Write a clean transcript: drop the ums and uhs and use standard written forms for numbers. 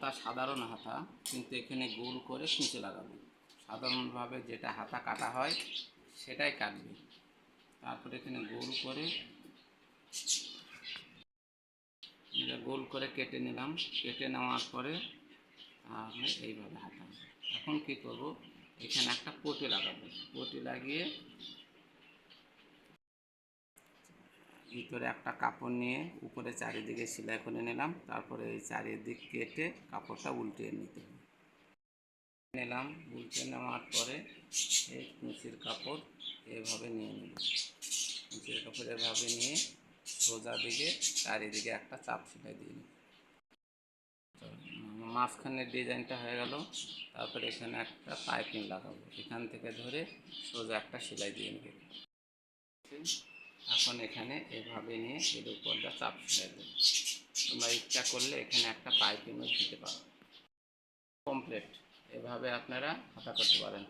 হাতা সাধারণ হাতা, কিন্তু এখানে গোল করে কুঁচে লাগাবো। সাধারণভাবে যেটা হাতা কাটা হয় সেটাই কাটবে। তারপরে এখানে গোল করে কেটে নিলাম। কেটে নেওয়ার পরে তাহলে এইভাবে হাতা। এখন কী করব, এখানে একটা পটি লাগাবো। পটি লাগিয়ে ভিতরে একটা কাপড় নিয়ে উপরে চারিদিকে সেলাই করে নিলাম। তারপরে এই চারিদিক কেটে কাপড়টা উল্টিয়ে নিতে হবে। উল্টে নেওয়ার পরে এই কুঁচির কাপড় এভাবে নিয়ে নিলাম। কুঁচির কাপড় এভাবে নিয়ে সোজা দিকে চারিদিকে একটা চাপ সেলাই দিয়ে নিই। মাঝখানের ডিজাইনটা হয়ে গেল। তারপরে এখানে একটা পাইপিং লাগাবো, এখান থেকে ধরে সোজা একটা সেলাই দিয়ে নেব। এখন এখানে এভাবে নিয়ে এর উপরটা চাপ সেলাই দেব। তোমরা ইচ্ছা করলে এখানে একটা পাইপিংও দিতে পারো। কমপ্লিট। এভাবে আপনারা হাতা করতে পারেন।